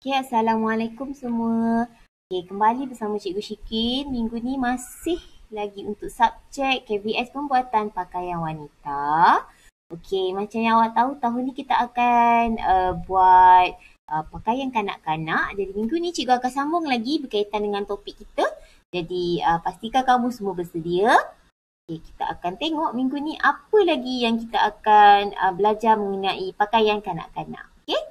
Okay, Assalamualaikum semua. Okay, kembali bersama Cikgu Syikin. Minggu ni masih lagi untuk subjek KVS pembuatan pakaian wanita. Okay, macam yang awak tahu, tahun ni kita akan buat pakaian kanak-kanak. Jadi minggu ni cikgu akan sambung lagi berkaitan dengan topik kita. Jadi pastikan kamu semua bersedia. Okay, kita akan tengok minggu ni apa lagi yang kita akan belajar mengenai pakaian kanak-kanak. Okay?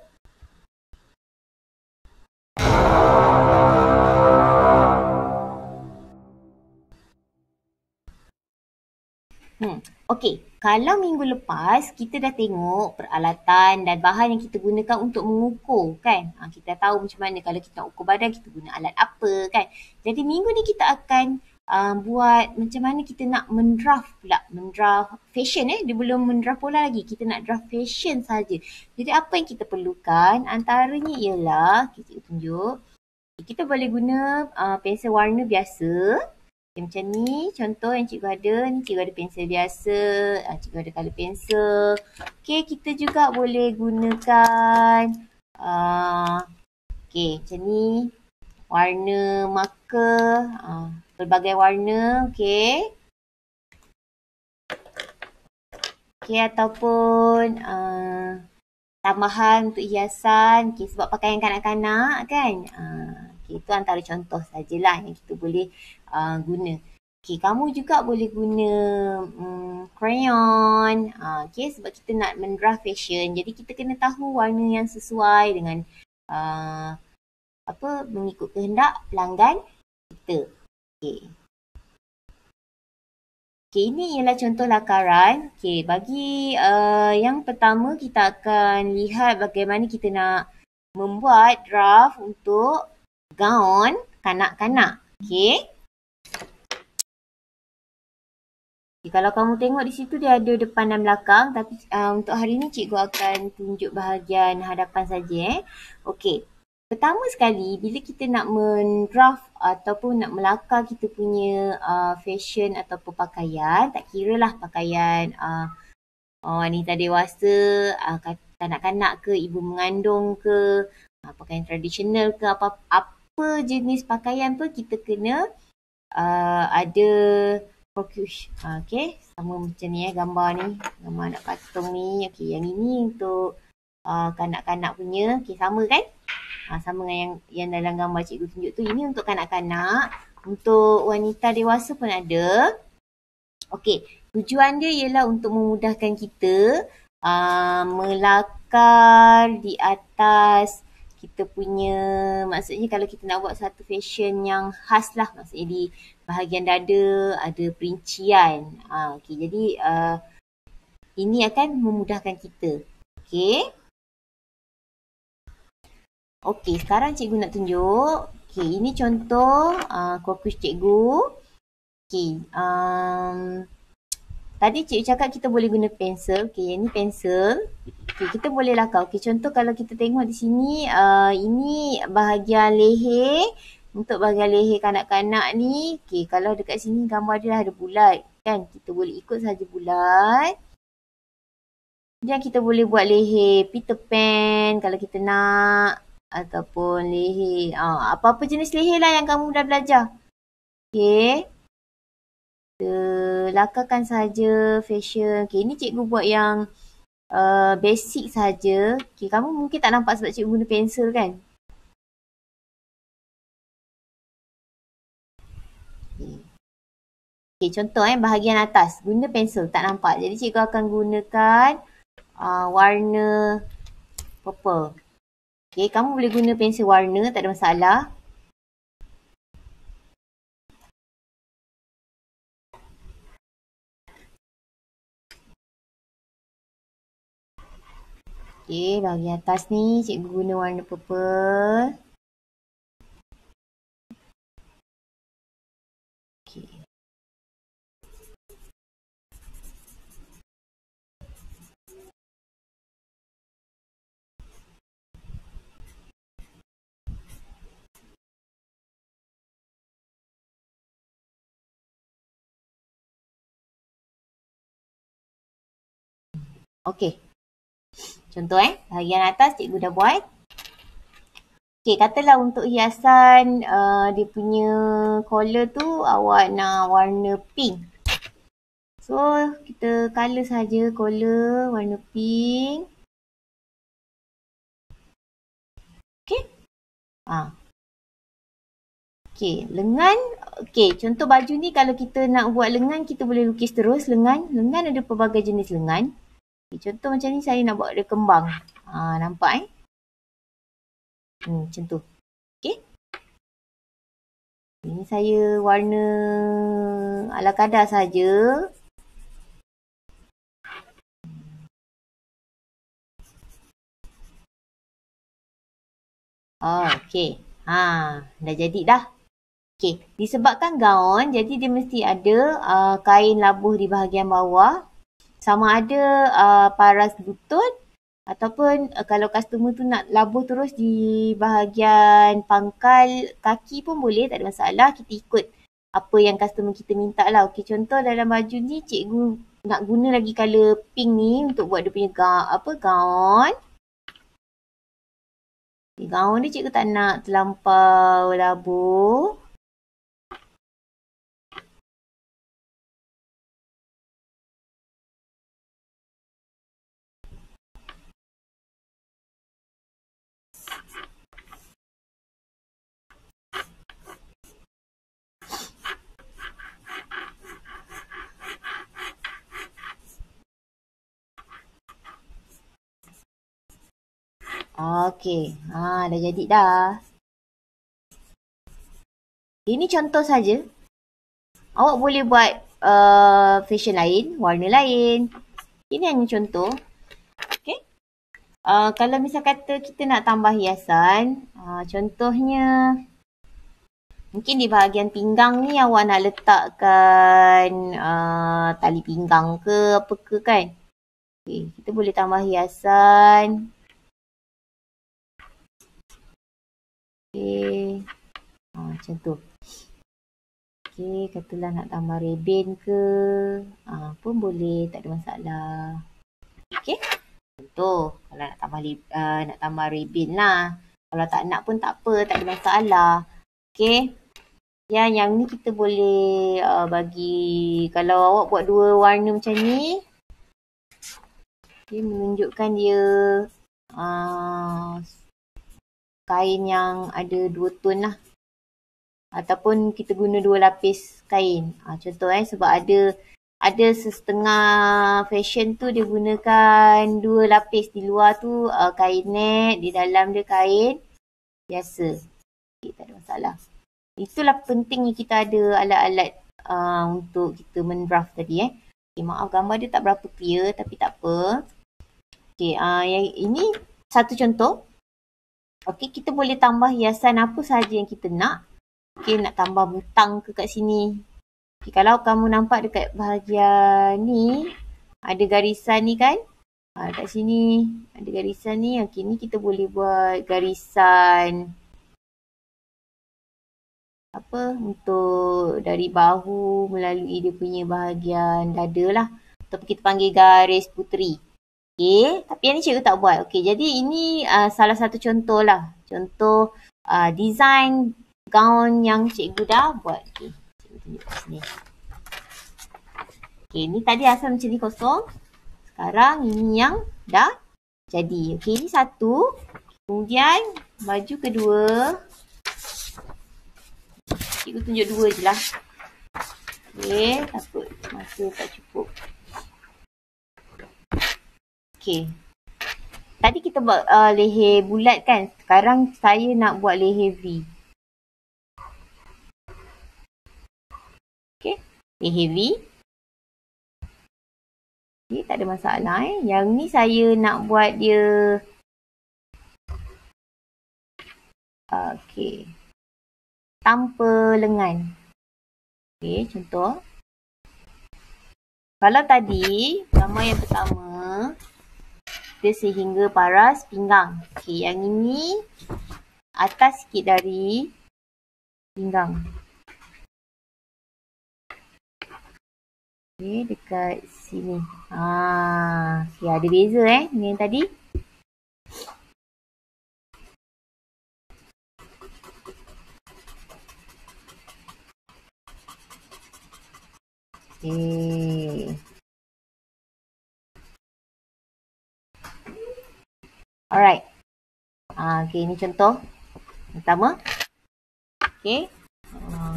Okey, kalau minggu lepas kita dah tengok peralatan dan bahan yang kita gunakan untuk mengukur kan. Kita tahu macam mana kalau kita nak ukur badan kita guna alat apa kan. Jadi minggu ni kita akan buat macam mana kita nak mendraft pula. Mendraft fashion dia belum mendraft pola lagi. Kita nak draft fashion saja. Jadi apa yang kita perlukan antaranya ialah, kita tunjuk. Kita boleh guna pensel warna biasa. Okay, macam ni contoh yang cikgu ada. Ni cikgu ada pensel biasa. Cikgu ada colour pensel. Okay, kita juga boleh gunakan okay, macam ni. Warna marker. Pelbagai warna. Okay. Okay, ataupun tambahan untuk hiasan. Okay, sebab pakaian kanak-kanak kan. Okay, itu antara contoh sajalah yang kita boleh guna. Okay, kamu juga boleh guna crayon. Okay, sebab kita nak mendraft fashion. Jadi kita kena tahu warna yang sesuai dengan mengikut kehendak pelanggan kita. Okay. Okay, ini ialah contoh lakaran. Okay, bagi yang pertama kita akan lihat bagaimana kita nak membuat draft untuk gaun kanak-kanak. Okay. Kalau kamu tengok di situ dia ada depan dan belakang, tapi untuk hari ni cikgu akan tunjuk bahagian hadapan saja. Okey. Pertama sekali bila kita nak mendraft ataupun nak melakar kita punya fashion ataupun pakaian, tak kiralah pakaian wanita dewasa, kanak-kanak ke, ibu mengandung ke, pakaian tradisional ke, apa jenis pakaian pun kita kena ada focus. Okay, sama macam ni gambar ni. Gambar anak patung ni. Okay, yang ini untuk kanak-kanak punya. Okay, sama kan? Sama dengan yang dalam gambar cikgu tunjuk tu. Ini untuk kanak-kanak. Untuk wanita dewasa pun ada. Okay, tujuan dia ialah untuk memudahkan kita melakar di atas kita punya, maksudnya kalau kita nak buat satu fashion yang khas lah, maksudnya di bahagian dada ada perincian. Okay, jadi ini akan memudahkan kita. Okay. Okay, sekarang cikgu nak tunjuk. Okay, ini contoh kokus cikgu. Okay, tadi cikgu cakap kita boleh guna pensel. Okay, yang ni pensel. Okay, kita boleh lakar. Okay, contoh kalau kita tengok di sini, ini bahagian leher. Untuk bahagian leher kanak-kanak ni, okay, kalau dekat sini gambar dia ada bulat. Kan, kita boleh ikut saja bulat. Dan kita boleh buat leher Peter Pan kalau kita nak. Ataupun leher, apa-apa jenis leher lah yang kamu dah belajar. Okay. Kita lakarkan saja fashion. Okay, ni cikgu buat yang basic saja. Okay, kamu mungkin tak nampak sebab cikgu guna pensel kan? Okay, contoh bahagian atas. Guna pensel, tak nampak. Jadi cikgu akan gunakan warna purple. Okay, kamu boleh guna pensel warna, tak ada masalah. Okay, bahagian atas ni cikgu guna warna purple. Okay. Okey. Contoh bahagian atas cikgu dah buat. Okay, katalah untuk hiasan dia punya collar tu awak nak warna pink. So, kita colour saja collar warna pink. Okay. Okay, lengan. Okay, contoh baju ni kalau kita nak buat lengan, kita boleh lukis terus lengan. Lengan ada pelbagai jenis lengan. Okay, contoh macam ni saya nak buat dia kembang. Nampak macam tu. Okay. Ini saya warna ala kadar saja. Okay. Dah jadi dah. Okay. Disebabkan gaun, jadi dia mesti ada kain labuh di bahagian bawah. Sama ada paras lutut ataupun kalau customer tu nak labuh terus di bahagian pangkal kaki pun boleh, tak ada masalah. Kita ikut apa yang customer kita minta lah. Okay, contoh dalam baju ni cikgu nak guna lagi colour pink ni untuk buat dia punya gaun. Gaun ni cikgu tak nak terlampau labuh. Okay, dah jadi dah. Ini contoh saja. Awak boleh buat fashion lain, warna lain. Ini hanya contoh. Okay. Kalau misal kata kita nak tambah hiasan, contohnya mungkin di bahagian pinggang ni awak nak letakkan tali pinggang ke apa ke kan. Okay, kita boleh tambah hiasan. Okay. Macam tu. Okay, katalah nak tambah rebin ke. Pun boleh, tak ada masalah. Okay. Contoh, kalau nak tambah rebin lah. Kalau tak nak pun tak apa, tak ada masalah. Okay. Yang ni kita boleh bagi, kalau awak buat dua warna macam ni. Okay, menunjukkan dia kain yang ada dua tone lah. Ataupun kita guna dua lapis kain. Contoh sebab ada setengah fashion tu dia gunakan dua lapis. Di luar tu kain net, di dalam dia kain biasa. Okay, tak ada masalah. Itulah pentingnya kita ada alat-alat untuk kita mendraft tadi. Okay, maaf gambar dia tak berapa clear tapi tak apa. Okay, yang ini satu contoh. Okay, kita boleh tambah hiasan apa sahaja yang kita nak. Okay, nak tambah butang ke kat sini. Okay, kalau kamu nampak dekat bahagian ni, ada garisan ni kan. Kat sini ada garisan ni. Okay, ni kita boleh buat garisan untuk dari bahu melalui dia punya bahagian dada lah. Ataupun kita panggil garis puteri. Okay, tapi yang ni cikgu tak buat. Okay, jadi ini salah satu contoh lah. Contoh design gaun yang cikgu dah buat. Okay, cikgu tunjuk kat sini. Okay, ni tadi asal macam ni kosong. Sekarang ini yang dah jadi. Okay, ini satu. Kemudian baju kedua. Cikgu tunjuk dua je lah. Okay, takut masa tak cukup. Okay. Tadi kita buat leher bulat kan. Sekarang saya nak buat leher V. Okay. Leher V. Okay, tak ada masalah Yang ni saya nak buat dia. Okay. Tanpa lengan. Okay, contoh. Kalau tadi, gambar yang pertama, dia sehingga paras pinggang. Okay, yang ini atas sikit dari pinggang. Okay, dekat sini. Okay, ada beza dengan yang tadi. Okay. Alright. Okay, ni contoh. Pertama. Okay.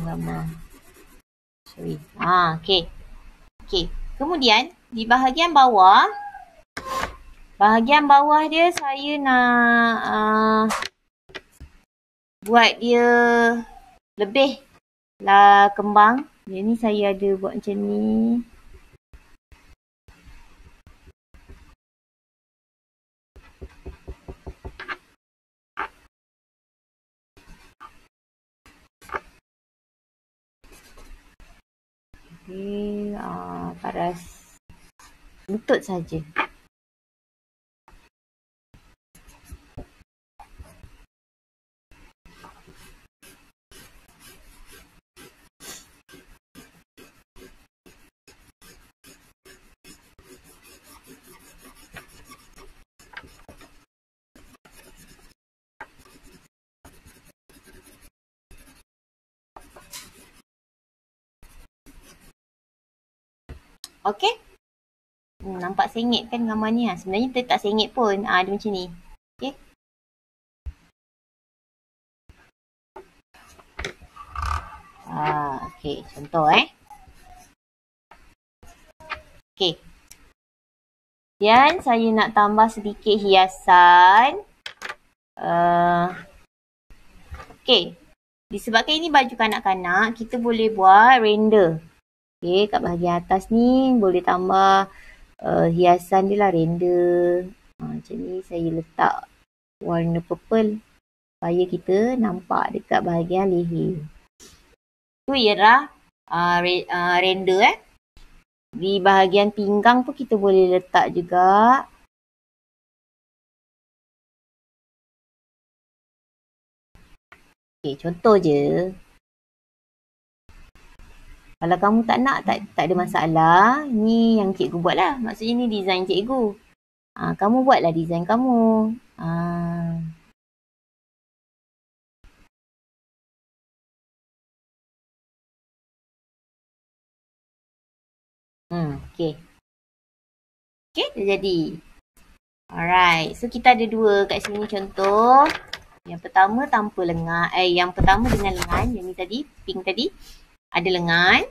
Gambar. Sorry. Okay. Okay. Kemudian, di bahagian bawah dia saya nak buat dia lebih lah kembang. Jadi saya ada buat macam ni. Okay, paras lutut saja. Okay. Nampak sengit kan gambar ni? Sebenarnya dia tak sengit pun. Dia macam ni. Okay. Okay. Contoh Okay. Dan saya nak tambah sedikit hiasan. Okay. Disebabkan ini baju kanak-kanak, kita boleh buat render. Okay. Kat bahagian atas ni boleh tambah hiasan dia lah, render. Macam ni saya letak warna purple supaya kita nampak dekat bahagian leher. Tu ialah render Di bahagian pinggang pun kita boleh letak juga. Okay, contoh je. Kalau kamu tak nak, tak ada masalah. Ni yang cikgu buat lah. Maksudnya ni design cikgu. Kamu buatlah design kamu. Okay. Okay, dah jadi. Alright. So, kita ada dua kat sini contoh. Yang pertama tanpa lengan. Yang pertama dengan lengan. Yang ni tadi, pink tadi. Ada lengan.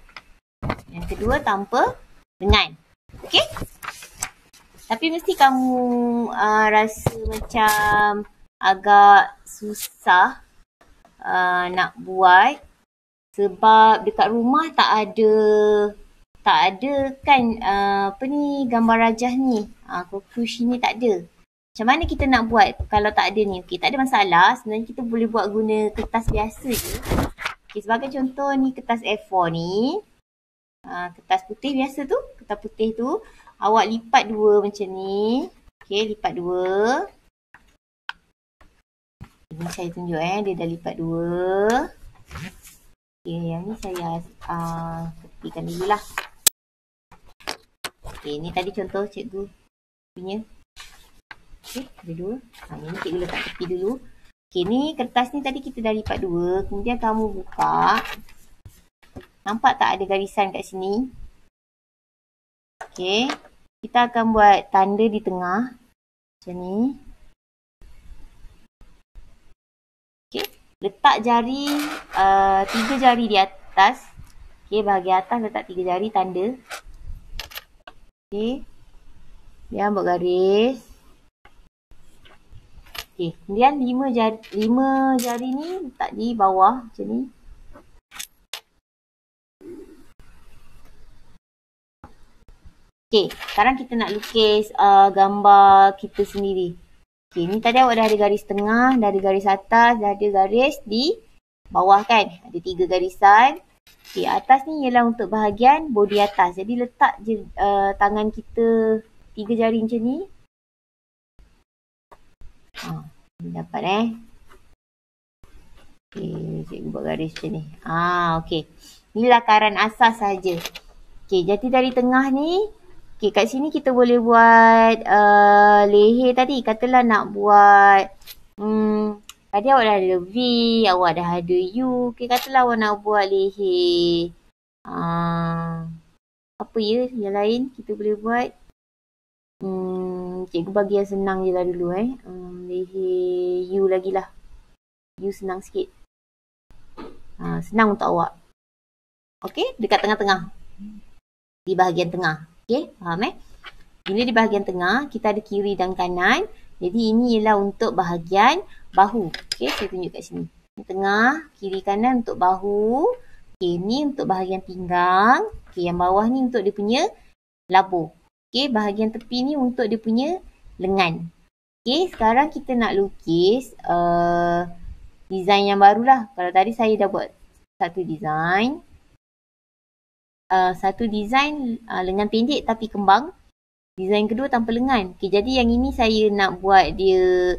Yang kedua tanpa lengan. Okay? Tapi mesti kamu rasa macam agak susah nak buat. Sebab dekat rumah tak ada kan gambar rajah ni. Cockroach ni tak ada. Macam mana kita nak buat kalau tak ada ni? Okay, tak ada masalah. Sebenarnya kita boleh buat guna kertas biasa je. Okay, sebagai contoh ni kertas A4 ni. Kertas putih biasa tu. Kertas putih tu. Awak lipat dua macam ni. Okay, lipat dua. Ini saya tunjuk dia dah lipat dua. Okay, yang ni saya tepikan dulu lah. Okay, ni tadi contoh cikgu punya. Okay, ada dua. Ini cikgu letak tepi dulu. Okay, ni kertas ni tadi kita dah lipat dua. Kemudian kamu buka. Nampak tak ada garisan kat sini? Okay. Kita akan buat tanda di tengah. Macam ni. Okay. Letak jari, 3 jari di atas. Okay, bahagian atas letak 3 jari tanda. Okay. Dia buat garis. Okay, kemudian 5 jari ni letak di bawah macam ni. Okay, sekarang kita nak lukis gambar kita sendiri. Okay, ni tadi awak dah ada garis tengah, dah ada garis atas, dah ada garis di bawah kan. Ada 3 garisan. Okay, atas ni ialah untuk bahagian body atas. Jadi letak je tangan kita 3 jari macam ni. Dapat Okay, cikgu buat garis macam ni. Okay. Ni lakaran asas saja. Okay, jadi dari tengah ni, okay, kat sini kita boleh buat leher tadi. Katalah nak buat, tadi awak dah ada V, awak dah ada U. Okay, katalah awak nak buat leher. Apa ya yang lain kita boleh buat? Cikgu bagi yang senang je lah dulu U lagi lah. U senang sikit. Senang untuk awak. Okey, dekat tengah-tengah. Di bahagian tengah. Okey, faham Bila di bahagian tengah, kita ada kiri dan kanan. Jadi ini ialah untuk bahagian bahu. Okey, saya tunjuk kat sini. Tengah, kiri kanan untuk bahu. Okey, ni untuk bahagian pinggang. Okey, yang bawah ni untuk dia punya labuh. Okey, bahagian tepi ni untuk dia punya lengan. Okey, sekarang kita nak lukis design yang barulah. Kalau tadi saya dah buat satu design. Satu design lengan pendek tapi kembang. Design kedua tanpa lengan. Okay, jadi yang ini saya nak buat dia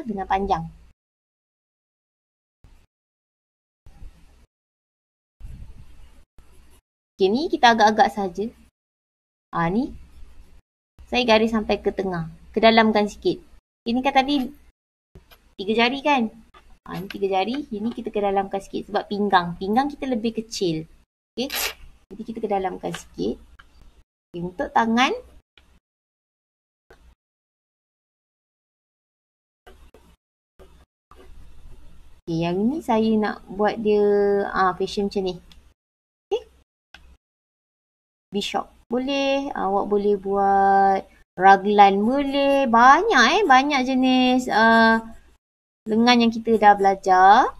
lengan panjang. Okay, ni kita agak-agak saja. Ni saya garis sampai ke tengah. Kedalamkan sikit. Ini kan tadi 3 jari kan? Ni 3 jari. Ini kita kedalamkan sikit sebab pinggang. Pinggang kita lebih kecil. Okay. Jadi kita kedalamkan sikit. Okay, untuk tangan. Okay, yang ini saya nak buat dia fashion macam ni. Okay. Bishop boleh. Awak boleh buat raglan boleh. Banyak banyak jenis lengan yang kita dah belajar.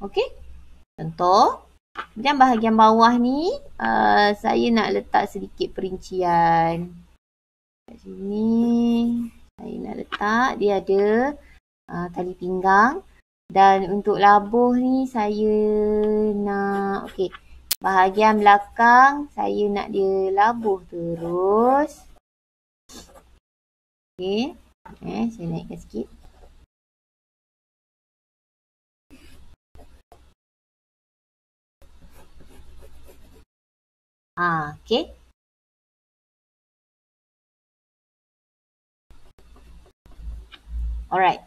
Okey. Contoh. Kemudian bahagian bawah ni saya nak letak sedikit perincian. Kat sini saya nak letak dia ada tali pinggang. Dan untuk labuh ni saya nak bahagian belakang saya nak dia labuh terus. Okey. Saya naikkan sikit. Okey. Alright.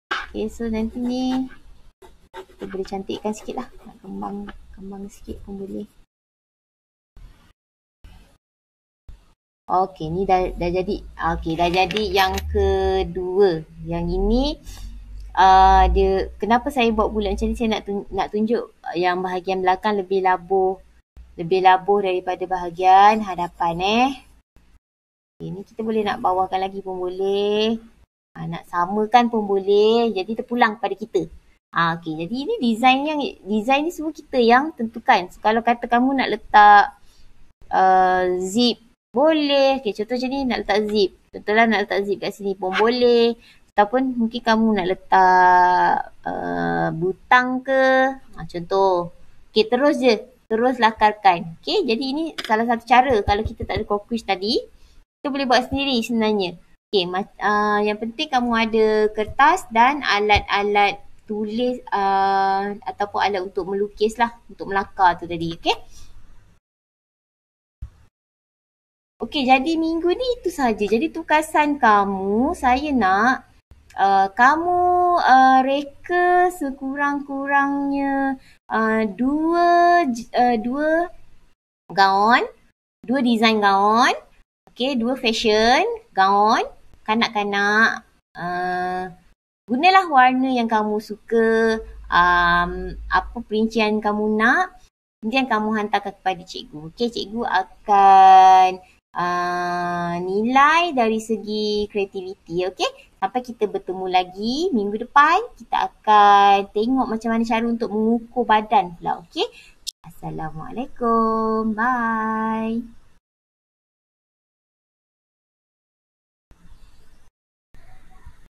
Okay, so nanti ni kita boleh cantikkan sikit lah. Nak kembang sikit pun boleh. Okay, ni dah jadi. Okay, dah jadi yang kedua. Yang ini dia kenapa saya buat bulat macam ni, saya nak tunjuk yang bahagian belakang lebih labuh daripada bahagian hadapan Okay, ni kita boleh nak bawahkan lagi pun boleh. Nak samakan pun boleh. Jadi terpulang pada kita. Okay, jadi ini design ni semua kita yang tentukan. So, kalau kata kamu nak letak zip, boleh. Okay, contoh macam ni nak letak zip. Contohlah nak letak zip kat sini pun boleh. Ataupun mungkin kamu nak letak butang ke. Contoh. Okay, terus je. Terus lakarkan. Okay, jadi ini salah satu cara. Kalau kita tak ada crochet tadi, kita boleh buat sendiri sebenarnya. Okay, yang penting kamu ada kertas dan alat-alat tulis ataupun alat untuk melukis lah. Untuk melakar tu tadi. Okay. Okay, jadi minggu ni itu saja. Jadi tugasan kamu, saya nak kamu reka sekurang-kurangnya dua gaun, 2 design gaun. Okay, 2 fashion gaun. Kanak-kanak, gunalah warna yang kamu suka, apa perincian kamu nak, kemudian kamu hantarkan kepada cikgu. Okay, cikgu akan nilai dari segi kreativiti. Okay, sampai kita bertemu lagi minggu depan, kita akan tengok macam mana cara untuk mengukur badan pula. Okay, Assalamualaikum, bye.